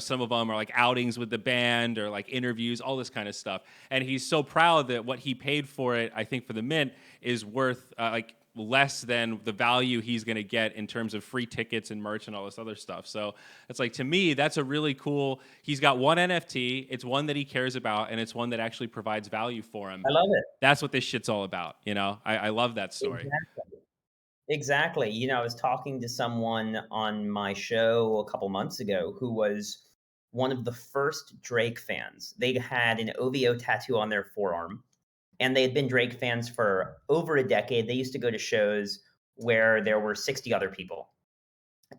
some of them are like outings with the band or like interviews, all this kind of stuff. And he's so proud that what he paid for it, I think for the mint, is worth like less than the value he's going to get in terms of free tickets and merch and all this other stuff. So it's like, to me, that's a really cool. He's got one NFT. It's one that he cares about, and it's one that actually provides value for him. I love it. That's what this shit's all about. I love that story. Exactly. Exactly. I was talking to someone on my show a couple months ago who was one of the first Drake fans. They had an OVO tattoo on their forearm, and they had been Drake fans for over a decade. They used to go to shows where there were 60 other people,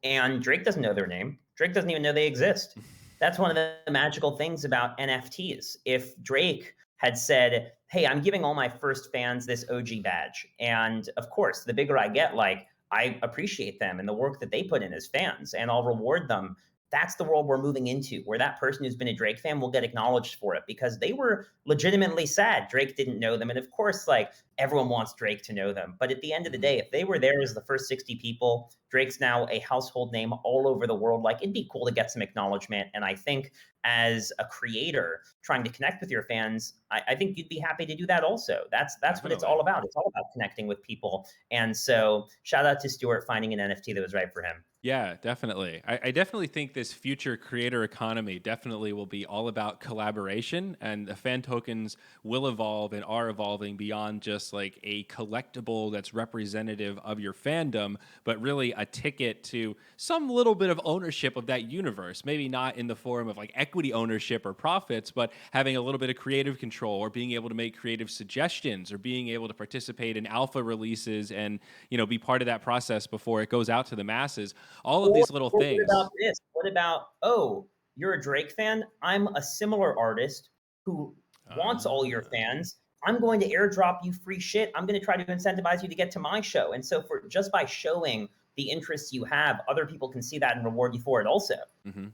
and Drake doesn't know their name. Drake doesn't even know they exist. That's one of the magical things about NFTs. If Drake had said, "Hey, I'm giving all my first fans this OG badge," and of course, the bigger I get, like, I appreciate them and the work that they put in as fans, and I'll reward them. That's the world we're moving into, where that person who's been a Drake fan will get acknowledged for it, because they were legitimately sad Drake didn't know them. And of course, like, everyone wants Drake to know them. But at the end of the Mhm. day, if they were there as the first 60 people, Drake's now a household name all over the world. Like, it'd be cool to get some acknowledgement. And I think as a creator trying to connect with your fans, I think you'd be happy to do that also. That's what it's Definitely. all about. It's all about connecting with people. And so shout out to Stuart finding an NFT that was right for him. Yeah, definitely. I definitely think this future creator economy definitely will be all about collaboration, and the fan tokens will evolve and are evolving beyond just like a collectible that's representative of your fandom, but really a ticket to some little bit of ownership of that universe. Maybe not in the form of like equity ownership or profits, but having a little bit of creative control, or being able to make creative suggestions, or being able to participate in alpha releases and be part of that process before it goes out to the masses. All of Or, these little or what things. about this? What about, oh, you're a Drake fan? I'm a similar artist who wants all your Ah, fans. I'm going to airdrop you free shit. I'm going to try to incentivize you to get to my show. And so, for just by showing the interests you have, other people can see that and reward you for it also. Hmm.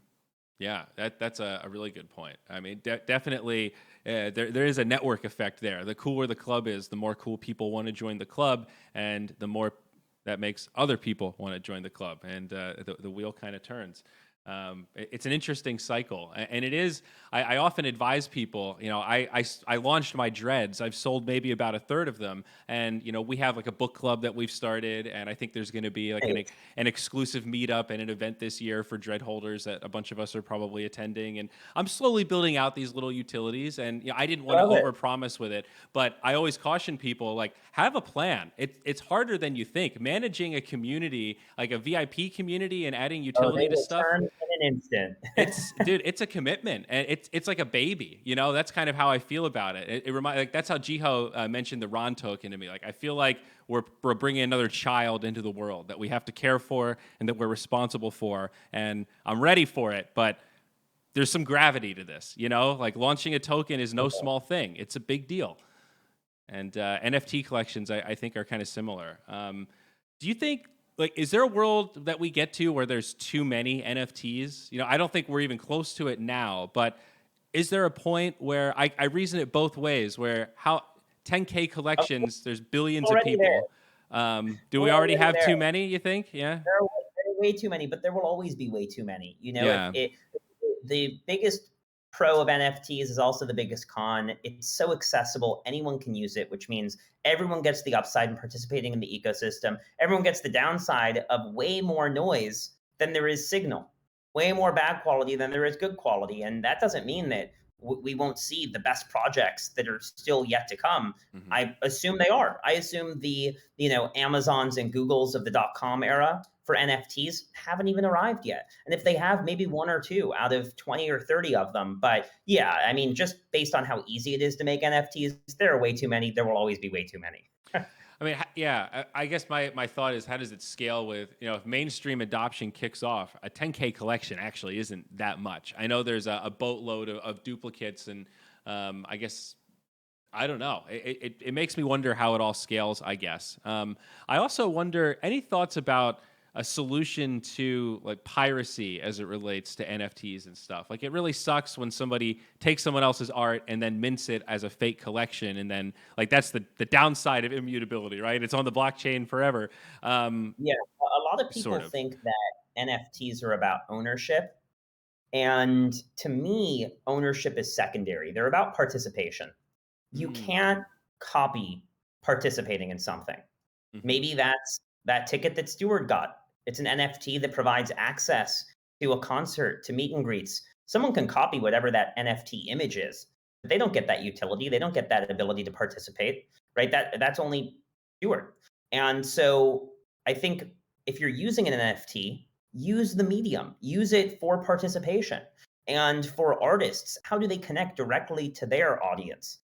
Yeah, that's a really good point. I mean, definitely, there is a network effect there. The cooler the club is, the more cool people want to join the club, and the more that makes other people want to join the club, and the wheel kind of turns. It's an interesting cycle, and it is. I often advise people. I launched my dreads. I've sold maybe about a third of them, and we have like a book club that we've started, and I think there's going to be like an exclusive meetup and an event this year for dread holders that a bunch of us are probably attending. And I'm slowly building out these little utilities, and I didn't want to overpromise with it, but I always caution people, like, have a plan. It's harder than you think. Managing a community, like a VIP community, and adding utility to stuff. In an instant. Dude, it's a commitment, and it's like a baby. That's kind of how I feel about it. It reminds, like, that's how Jiho mentioned the Ron token to me. Like, I feel like we're bringing another child into the world that we have to care for and that we're responsible for, and I'm ready for it. But there's some gravity to this. Like, launching a token is no small thing. It's a big deal, and NFT collections, I think, are kind of similar. Do you think? Like, is there a world that we get to where there's too many NFTs? I don't think we're even close to it now, but is there a point where I reason it both ways, where 10K collections, there's billions of people. Do we already have too many, you think? Yeah. There are way too many, but there will always be way too many. The biggest pro of NFTs is also the biggest con. It's so accessible. Anyone can use it, which means everyone gets the upside in participating in the ecosystem. Everyone gets the downside of way more noise than there is signal, way more bad quality than there is good quality. And that doesn't mean that we won't see the best projects that are still yet to come. Mm-hmm. I assume they are. I assume the Amazons and Googles of the .com era for NFTs haven't even arrived yet. And if they have, maybe one or two out of 20 or 30 of them. But yeah, I mean, just based on how easy it is to make NFTs, there are way too many. There will always be way too many. I mean, yeah, I guess my thought is, how does it scale with, if mainstream adoption kicks off, a 10K collection actually isn't that much. I know there's a boatload of duplicates, and I guess, I don't know. It makes me wonder how it all scales, I guess. I also wonder, any thoughts about a solution to like piracy as it relates to NFTs and stuff? Like, it really sucks when somebody takes someone else's art and then mints it as a fake collection, and then, like, that's the downside of immutability, right? It's on the blockchain forever. Yeah, a lot of people think that NFTs are about ownership, and to me, ownership is secondary. They're about participation. You can't copy participating in something. Mm-hmm. Maybe that's that ticket that Stewart got. It's an NFT that provides access to a concert, to meet and greets. Someone can copy whatever that NFT image is, but they don't get that utility. They don't get that ability to participate, right? That's only Stewart. And so I think if you're using an NFT, use the medium, use it for participation. And for artists, how do they connect directly to their audience?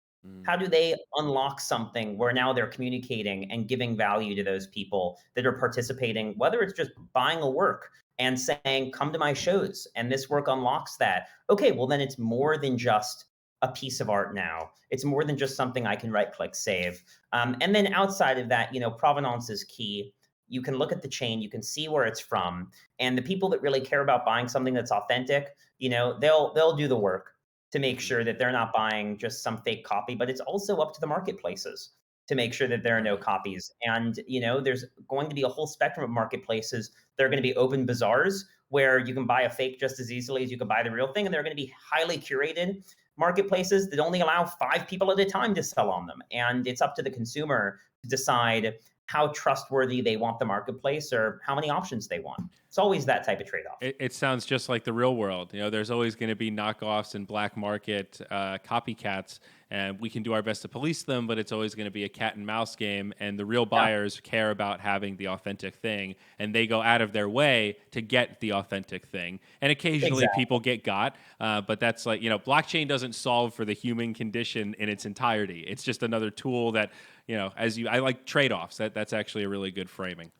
How do they unlock something where now they're communicating and giving value to those people that are participating, whether it's just buying a work and saying, come to my shows, and this work unlocks that. Okay, well, then it's more than just a piece of art now. It's more than just something I can right-click save. And then outside of that, provenance is key. You can look at the chain, you can see where it's from. And the people that really care about buying something that's authentic, they'll do the work to make sure that they're not buying just some fake copy. But it's also up to the marketplaces to make sure that there are no copies. And, there's going to be a whole spectrum of marketplaces. There are going to be open bazaars where you can buy a fake just as easily as you can buy the real thing. And there are going to be highly curated marketplaces that only allow 5 people at a time to sell on them. And it's up to the consumer to decide how trustworthy they want the marketplace or how many options they want. It's always that type of trade-off. It sounds just like the real world. There's always going to be knockoffs and black market copycats, and we can do our best to police them, but it's always going to be a cat and mouse game, and the real buyers care about having the authentic thing, and they go out of their way to get the authentic thing. And occasionally people get got, but that's like, blockchain doesn't solve for the human condition in its entirety. It's just another tool that, I like trade-offs. That's actually a really good framing.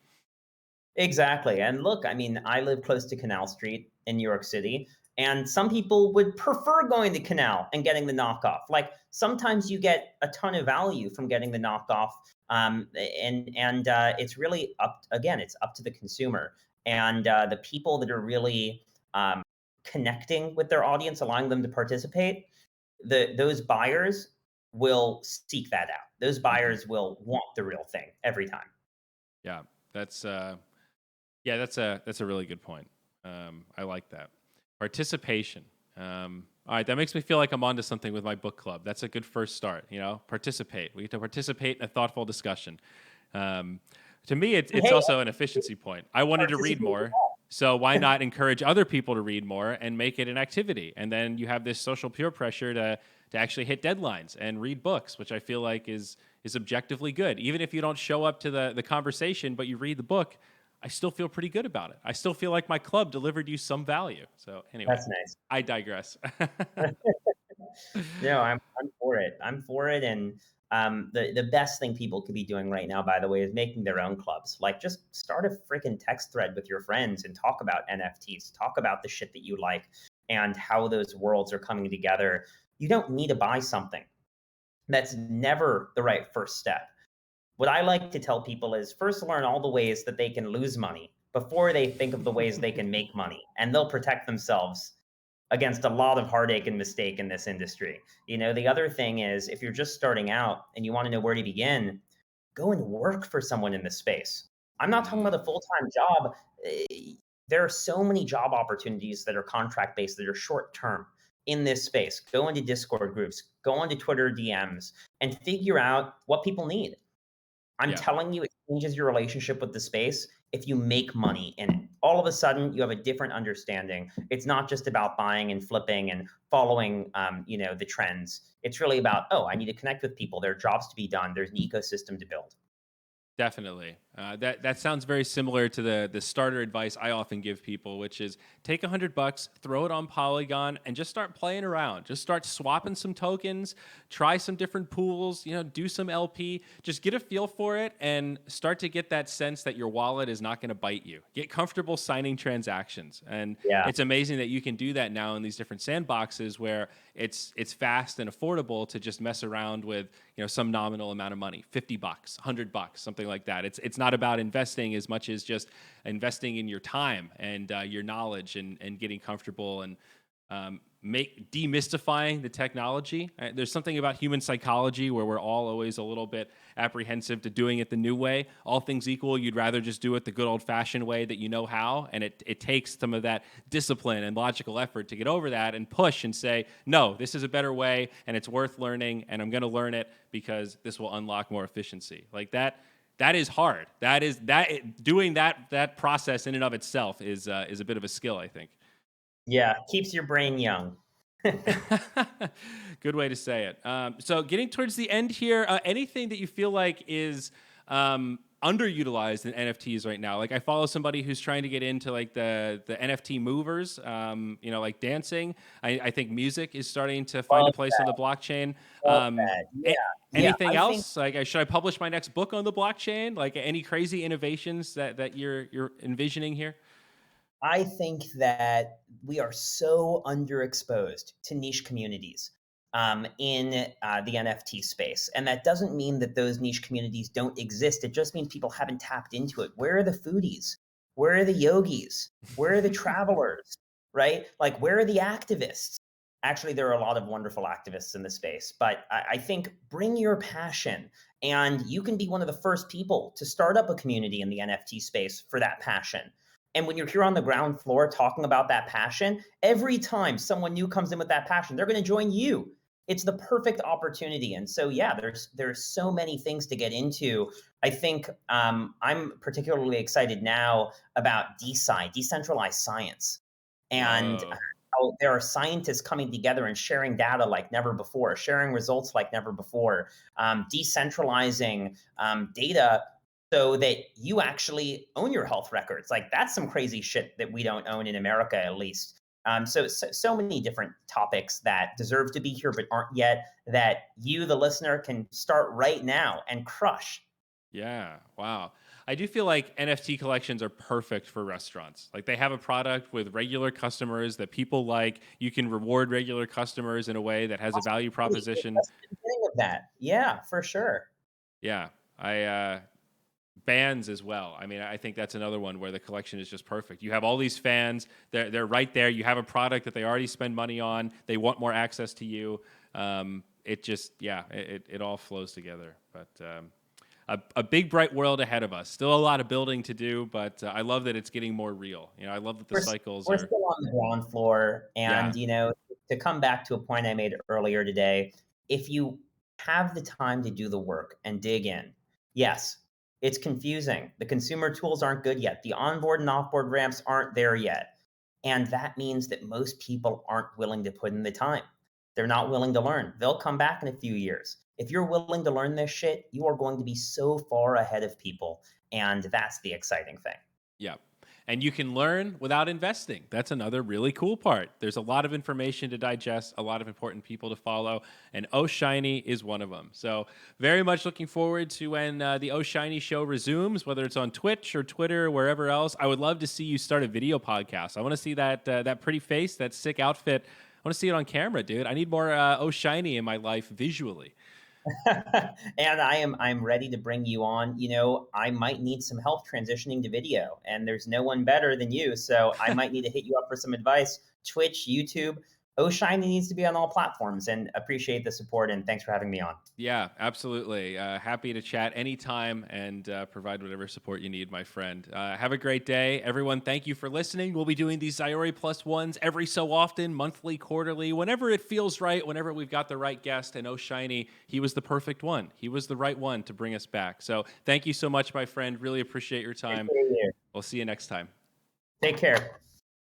Exactly. And look, I mean, I live close to Canal Street in New York City, and some people would prefer going to Canal and getting the knockoff. Like, sometimes you get a ton of value from getting the knockoff And it's really again, it's up to the consumer and the people that are really connecting with their audience, allowing them to participate. Those buyers will seek that out. Those Hmm. buyers will want the real thing every time. Yeah, that's yeah, that's a really good point. I like that participation. All right, that makes me feel like I'm onto something with my book club. That's a good first start. You know, participate. We get to participate in a thoughtful discussion. Um, to me, it's Hey, also an efficiency point. I wanted to read participate. more, so why not encourage other people to read more and make it an activity? And then you have this social peer pressure to actually hit deadlines and read books, which I feel like is objectively good. Even if you don't show up to the conversation, but you read the book, I still feel pretty good about it. I still feel like my club delivered you some value. So anyway, That's nice. I digress. No, I'm for it. I'm for it. And the best thing people could be doing right now, by the way, is making their own clubs. Like, just start a freaking text thread with your friends and talk about NFTs. Talk about the shit that you like and how those worlds are coming together. You don't need to buy something. That's never the right first step. What I like to tell people is first learn all the ways that they can lose money before they think of the ways they can make money, and they'll protect themselves against a lot of heartache and mistake in this industry. You know, the other thing is if you're just starting out and you want to know where to begin, go and work for someone in this space. I'm not talking about a Mm, full-time job. There are so many job opportunities that are contract based that are short term in this space. Go into Discord groups, go into Twitter DMs, and figure out what people need. I'm yeah. telling you, it changes your relationship with the space if you make money in it. All of a sudden, you have a different understanding. It's not just about buying and flipping and following, the trends. It's really about, oh, I need to connect with people. There are jobs to be done. There's an ecosystem to build. Definitely. That sounds very similar to the starter advice I often give people, which is take $100, throw it on Polygon, and just start playing around. Just start swapping some tokens, try some different pools, do some LP. Just get a feel for it and start to get that sense that your wallet is not going to bite you. Get comfortable signing transactions, and Yeah. it's amazing that you can do that now in these different sandboxes where it's fast and affordable to just mess around with some nominal amount of money, $50, $100, something like that. It's not about investing as much as just investing in your time and your knowledge and getting comfortable and make demystifying the technology. There's something about human psychology where we're all always a little bit apprehensive to doing it the new way. All things equal, you'd rather just do it the good old fashioned way that you know how. And it takes some of that discipline and logical effort to get over that and push and say, no, this is a better way and it's worth learning and I'm going to learn it because this will unlock more efficiency. Like that is hard. Doing that process in and of itself is a bit of a skill, I think. Yeah. Keeps your brain young. Good way to say it. So, getting towards the end here, anything that you feel like is underutilized in NFTs right now? Like, I follow somebody who's trying to get into like the NFT movers, like dancing. I think music is starting to find a Love place on the that. blockchain. Love Um, that. Yeah. Yeah. Anything I think else? Like, should I publish my next book on the blockchain? Like, any crazy innovations that you're envisioning here? I think that we are so underexposed to niche communities in the NFT space. And that doesn't mean that those niche communities don't exist. It just means people haven't tapped into it. Where are the foodies? Where are the yogis? Where are the travelers? Right? Like, where are the activists? Actually, there are a lot of wonderful activists in the space, but I think bring your passion and you can be one of the first people to start up a community in the NFT space for that passion. And when you're here on the ground floor talking about that passion, every time someone new comes in with that passion, they're going to join you. It's the perfect opportunity. And so, yeah, there's so many things to get into. I think I'm particularly excited now about decentralized science, and Whoa. how there are scientists coming together and sharing data like never before, sharing results like never before, decentralizing data so that you actually own your health records. Like, that's some crazy shit that we don't own in America, at least. So many different topics that deserve to be here but aren't yet, that you, the listener, can start right now and crush. Yeah, wow. I do feel like NFT collections are perfect for restaurants. Like they have a product with regular customers that people like. You can reward regular customers in a way that has a value Hospitality, proposition. that's the beginning of that. Yeah, for sure. Yeah. Bands as well. I mean, I think that's another one where the collection is just perfect. You have all these fans, they're right there. You have a product that they already spend money on. They want more access to you. It just, yeah, it all flows together. But a big, bright world ahead of us. Still a lot of building to do, but I love that it's getting more real. You know, I love that the cycles We're are, still on the ground floor. yeah, And, to come back to a point I made earlier today, if you have the time to do the work and dig in, yes, it's confusing. The consumer tools aren't good yet. The onboard and offboard ramps aren't there yet. And that means that most people aren't willing to put in the time. They're not willing to learn. They'll come back in a few years. If you're willing to learn this shit, you are going to be so far ahead of people. And that's the exciting thing. yeah. And you can learn without investing. That's another really cool part. There's a lot of information to digest, a lot of important people to follow, and OhhShiny is one of them. So very much looking forward to when the OhhShiny Show resumes, whether it's on Twitch or Twitter or wherever else. I would love to see you start a video podcast. I want to see that pretty face, that sick outfit. I want to see it on camera, dude. I need more OhhShiny in my life visually. And I'm ready to bring you on. I might need some help transitioning to video, and there's no one better than you. So I might need to hit you up for some advice. Twitch, YouTube, OhhShiny needs to be on all platforms, and appreciate the support. And thanks for having me on. Yeah, absolutely. Happy to chat anytime and provide whatever support you need, my friend. Have a great day. Everyone, thank you for listening. We'll be doing these Zyori Plus Ones every so often, monthly, quarterly, whenever it feels right, whenever we've got the right guest. And OhhShiny, he was the perfect one. He was the right one to bring us back. So thank you so much, my friend. Really appreciate your time. Take care. We'll see you next time. Take care.